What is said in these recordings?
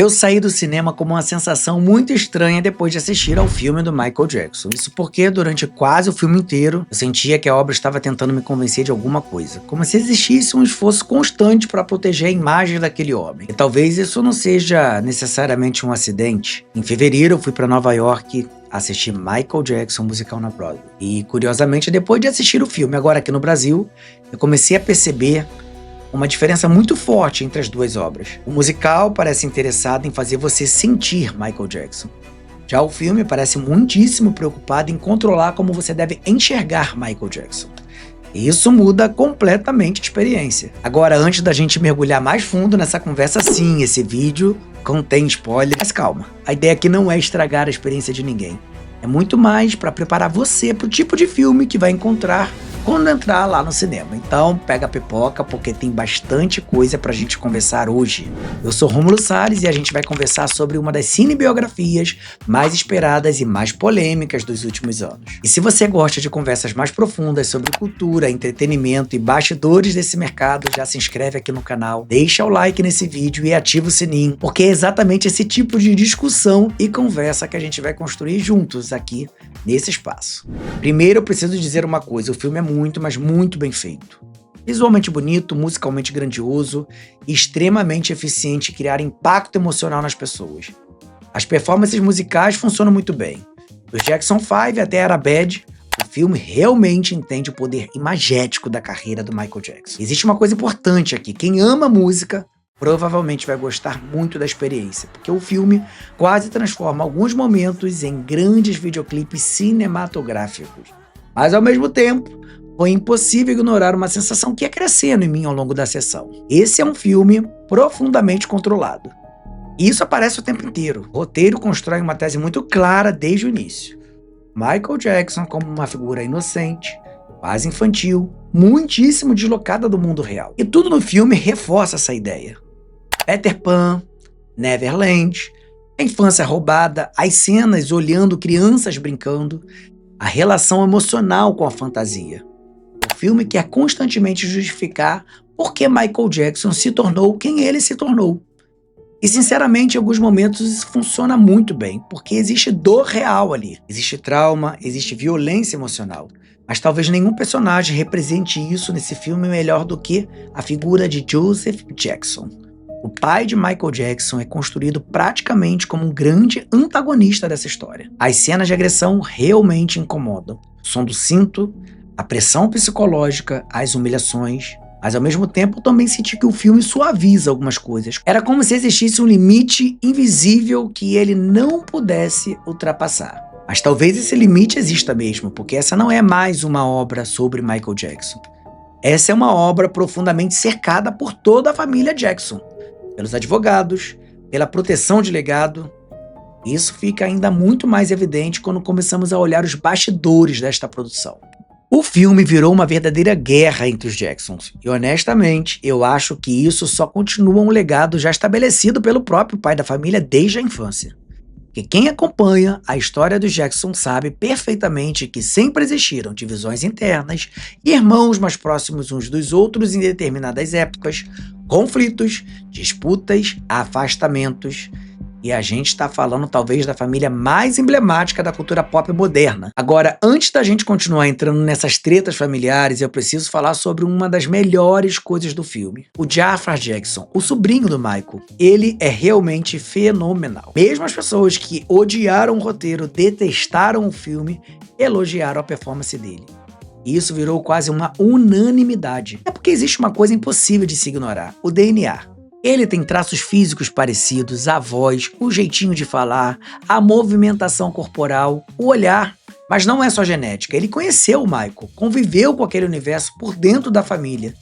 Eu saí do cinema com uma sensação muito estranha depois de assistir ao filme do Michael Jackson. Isso porque, durante quase o filme inteiro, eu sentia que a obra estava tentando me convencer de alguma coisa. Como se existisse um esforço constante para proteger a imagem daquele homem. E talvez isso não seja necessariamente um acidente. Em fevereiro, eu fui para Nova York assistir Michael Jackson musical na Broadway. E, curiosamente, depois de assistir o filme, agora aqui no Brasil, eu comecei a perceber uma diferença muito forte entre as duas obras. O musical parece interessado em fazer você sentir Michael Jackson. Já o filme parece muitíssimo preocupado em controlar como você deve enxergar Michael Jackson. E isso muda completamente a experiência. Agora, antes da gente mergulhar mais fundo nessa conversa, sim, esse vídeo contém spoiler. Mas calma, a ideia aqui não é estragar a experiência de ninguém. É muito mais para preparar você para o tipo de filme que vai encontrar quando entrar lá no cinema. Então pega a pipoca, porque tem bastante coisa pra gente conversar hoje. Eu sou Rômulo Salles e a gente vai conversar sobre uma das cinebiografias mais esperadas e mais polêmicas dos últimos anos. E se você gosta de conversas mais profundas sobre cultura, entretenimento e bastidores desse mercado, já se inscreve aqui no canal, deixa o like nesse vídeo e ativa o sininho, porque é exatamente esse tipo de discussão e conversa que a gente vai construir juntos aqui nesse espaço. Primeiro eu preciso dizer uma coisa: o filme é muito, mas muito bem feito. Visualmente bonito, musicalmente grandioso e extremamente eficiente em criar impacto emocional nas pessoas. As performances musicais funcionam muito bem. Do Jackson 5 até Era Bad, o filme realmente entende o poder imagético da carreira do Michael Jackson. Existe uma coisa importante aqui: quem ama música provavelmente vai gostar muito da experiência, porque o filme quase transforma alguns momentos em grandes videoclipes cinematográficos. Mas ao mesmo tempo, foi impossível ignorar uma sensação que ia crescendo em mim ao longo da sessão. Esse é um filme profundamente controlado. E isso aparece o tempo inteiro. O roteiro constrói uma tese muito clara desde o início. Michael Jackson como uma figura inocente, quase infantil, muitíssimo deslocada do mundo real. E tudo no filme reforça essa ideia. Peter Pan, Neverland, a infância roubada, as cenas olhando crianças brincando, a relação emocional com a fantasia. O filme quer constantemente justificar por que Michael Jackson se tornou quem ele se tornou. E sinceramente, em alguns momentos isso funciona muito bem, porque existe dor real ali. Existe trauma, existe violência emocional. Mas talvez nenhum personagem represente isso nesse filme melhor do que a figura de Joseph Jackson. O pai de Michael Jackson é construído praticamente como um grande antagonista dessa história. As cenas de agressão realmente incomodam. O som do cinto, a pressão psicológica, as humilhações. Mas ao mesmo tempo eu também senti que o filme suaviza algumas coisas. Era como se existisse um limite invisível que ele não pudesse ultrapassar. Mas talvez esse limite exista mesmo, porque essa não é mais uma obra sobre Michael Jackson. Essa é uma obra profundamente cercada por toda a família Jackson. Pelos advogados, pela proteção de legado. Isso fica ainda muito mais evidente quando começamos a olhar os bastidores desta produção. O filme virou uma verdadeira guerra entre os Jacksons, e honestamente, eu acho que isso só continua um legado já estabelecido pelo próprio pai da família desde a infância. Porque quem acompanha a história dos Jackson sabe perfeitamente que sempre existiram divisões internas e irmãos mais próximos uns dos outros em determinadas épocas, conflitos, disputas, afastamentos. E a gente está falando talvez da família mais emblemática da cultura pop moderna. Agora, antes da gente continuar entrando nessas tretas familiares, eu preciso falar sobre uma das melhores coisas do filme. O Jafar Jackson, o sobrinho do Michael, ele é realmente fenomenal. Mesmo as pessoas que odiaram o roteiro, detestaram o filme, elogiaram a performance dele. E isso virou quase uma unanimidade. É porque existe uma coisa impossível de se ignorar: o DNA. Ele tem traços físicos parecidos, a voz, o jeitinho de falar, a movimentação corporal, o olhar. Mas não é só genética, ele conheceu o Michael, conviveu com aquele universo por dentro da família.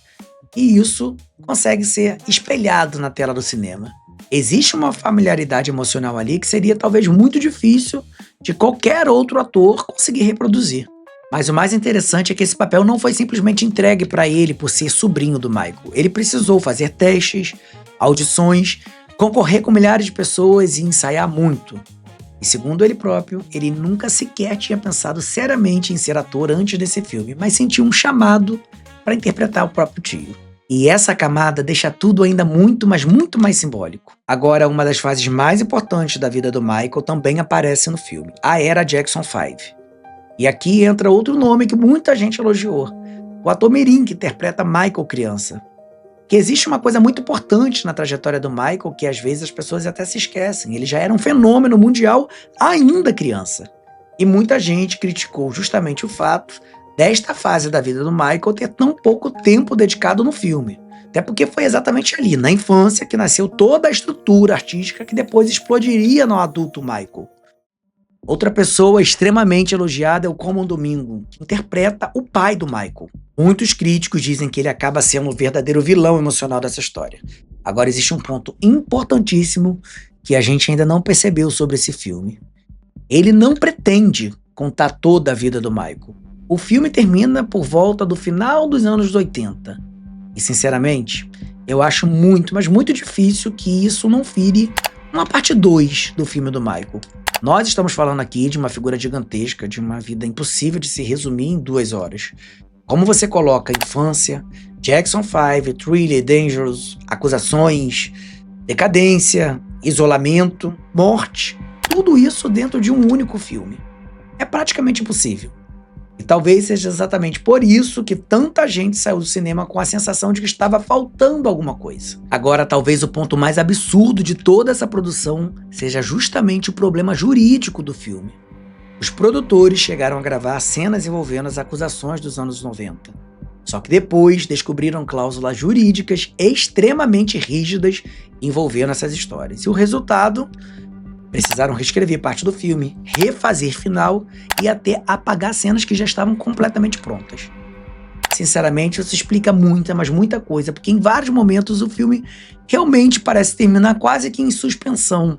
E isso consegue ser espelhado na tela do cinema. Existe uma familiaridade emocional ali que seria talvez muito difícil de qualquer outro ator conseguir reproduzir. Mas o mais interessante é que esse papel não foi simplesmente entregue para ele por ser sobrinho do Michael. Ele precisou fazer testes, audições, concorrer com milhares de pessoas e ensaiar muito. E segundo ele próprio, ele nunca sequer tinha pensado seriamente em ser ator antes desse filme, mas sentiu um chamado para interpretar o próprio tio. E essa camada deixa tudo ainda muito, mas muito mais simbólico. Agora, uma das fases mais importantes da vida do Michael também aparece no filme, a Era Jackson 5. E aqui entra outro nome que muita gente elogiou, o ator mirim que interpreta Michael criança. Que existe uma coisa muito importante na trajetória do Michael que às vezes as pessoas até se esquecem. Ele já era um fenômeno mundial ainda criança. E muita gente criticou justamente o fato desta fase da vida do Michael ter tão pouco tempo dedicado no filme. Até porque foi exatamente ali, na infância, que nasceu toda a estrutura artística que depois explodiria no adulto Michael. Outra pessoa extremamente elogiada é o Common Domingo, que interpreta o pai do Michael. Muitos críticos dizem que ele acaba sendo o verdadeiro vilão emocional dessa história. Agora existe um ponto importantíssimo que a gente ainda não percebeu sobre esse filme. Ele não pretende contar toda a vida do Michael. O filme termina por volta do final dos anos 80. E sinceramente, eu acho muito, mas muito difícil que isso não vire uma parte 2 do filme do Michael. Nós estamos falando aqui de uma figura gigantesca, de uma vida impossível de se resumir em 2 horas. Como você coloca infância, Jackson 5, Thriller, Dangerous, acusações, decadência, isolamento, morte, tudo isso dentro de um único filme. É praticamente impossível. E talvez seja exatamente por isso que tanta gente saiu do cinema com a sensação de que estava faltando alguma coisa. Agora, talvez o ponto mais absurdo de toda essa produção seja justamente o problema jurídico do filme. Os produtores chegaram a gravar cenas envolvendo as acusações dos anos 90. Só que depois descobriram cláusulas jurídicas extremamente rígidas envolvendo essas histórias. E o resultado? Precisaram reescrever parte do filme, refazer final e até apagar cenas que já estavam completamente prontas. Sinceramente, isso explica muita, mas muita coisa, porque em vários momentos o filme realmente parece terminar quase que em suspensão,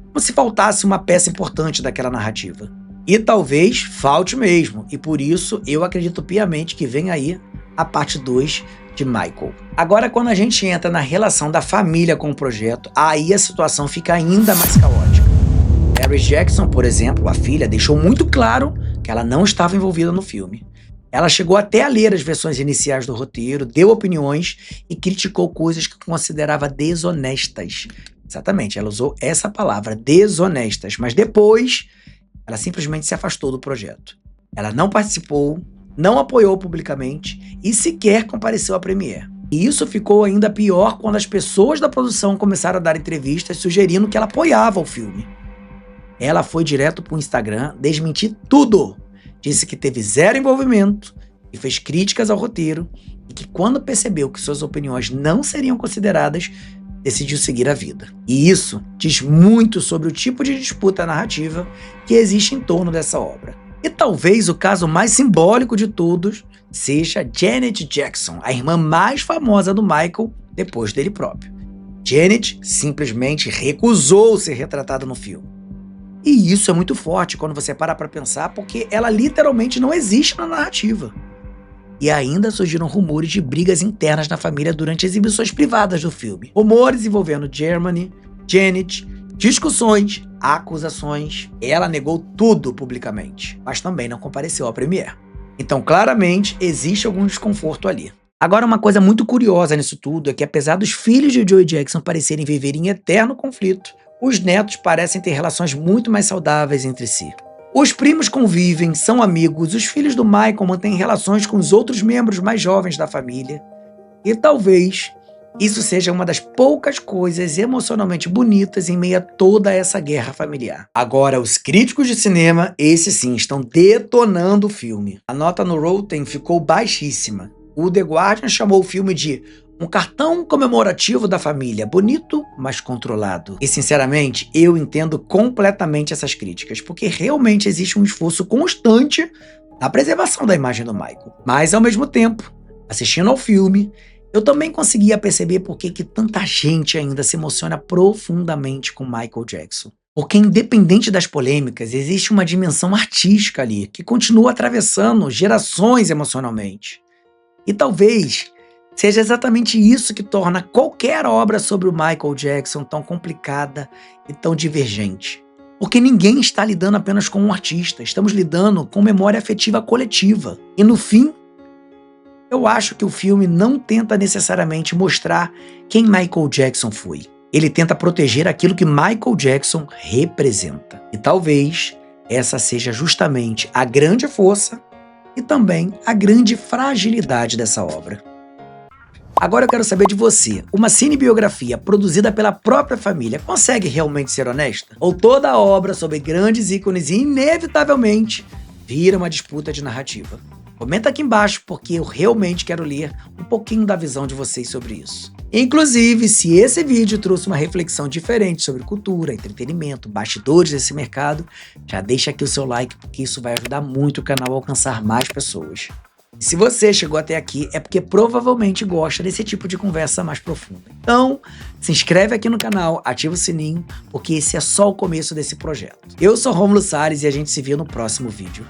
como se faltasse uma peça importante daquela narrativa. E talvez falte mesmo, e por isso eu acredito piamente que vem aí a parte 2 de Michael. Agora, quando a gente entra na relação da família com o projeto, aí a situação fica ainda mais caótica. Paris Jackson, por exemplo, a filha, deixou muito claro que ela não estava envolvida no filme. Ela chegou até a ler as versões iniciais do roteiro, deu opiniões e criticou coisas que considerava desonestas. Exatamente, ela usou essa palavra, desonestas, mas depois ela simplesmente se afastou do projeto. Ela não participou, não apoiou publicamente e sequer compareceu à premiere. E isso ficou ainda pior quando as pessoas da produção começaram a dar entrevistas sugerindo que ela apoiava o filme. Ela foi direto pro Instagram desmentir tudo. Disse que teve zero envolvimento e fez críticas ao roteiro e que quando percebeu que suas opiniões não seriam consideradas, decidiu seguir a vida. E isso diz muito sobre o tipo de disputa narrativa que existe em torno dessa obra. E talvez o caso mais simbólico de todos seja Janet Jackson, a irmã mais famosa do Michael depois dele próprio. Janet simplesmente recusou ser retratada no filme. E isso é muito forte quando você para pra pensar, porque ela literalmente não existe na narrativa. E ainda surgiram rumores de brigas internas na família durante exibições privadas do filme. Rumores envolvendo Germany, Janet, discussões, acusações. Ela negou tudo publicamente, mas também não compareceu à premiere. Então, claramente, existe algum desconforto ali. Agora, uma coisa muito curiosa nisso tudo é que, apesar dos filhos de Joey Jackson parecerem viver em eterno conflito, os netos parecem ter relações muito mais saudáveis entre si. Os primos convivem, são amigos, os filhos do Michael mantêm relações com os outros membros mais jovens da família. E talvez isso seja uma das poucas coisas emocionalmente bonitas em meio a toda essa guerra familiar. Agora, os críticos de cinema, esses sim, estão detonando o filme. A nota no Rotten ficou baixíssima. O The Guardian chamou o filme de um cartão comemorativo da família, bonito, mas controlado. E sinceramente, eu entendo completamente essas críticas, porque realmente existe um esforço constante na preservação da imagem do Michael. Mas ao mesmo tempo, assistindo ao filme, eu também conseguia perceber por que tanta gente ainda se emociona profundamente com Michael Jackson. Porque independente das polêmicas, existe uma dimensão artística ali, que continua atravessando gerações emocionalmente. E talvez seja exatamente isso que torna qualquer obra sobre o Michael Jackson tão complicada e tão divergente. Porque ninguém está lidando apenas com um artista, estamos lidando com memória afetiva coletiva. E no fim, Eu acho que o filme não tenta necessariamente mostrar quem Michael Jackson foi. Ele tenta proteger aquilo que Michael Jackson representa. E talvez essa seja justamente a grande força e também a grande fragilidade dessa obra. Agora eu quero saber de você, uma cinebiografia produzida pela própria família consegue realmente ser honesta? Ou toda a obra sobre grandes ícones inevitavelmente vira uma disputa de narrativa? Comenta aqui embaixo porque eu realmente quero ler um pouquinho da visão de vocês sobre isso. Inclusive, se esse vídeo trouxe uma reflexão diferente sobre cultura, entretenimento, bastidores desse mercado, já deixa aqui o seu like porque isso vai ajudar muito o canal a alcançar mais pessoas. E se você chegou até aqui é porque provavelmente gosta desse tipo de conversa mais profunda. Então, se inscreve aqui no canal, ativa o sininho, porque esse é só o começo desse projeto. Eu sou Rômulo Salles e a gente se vê no próximo vídeo.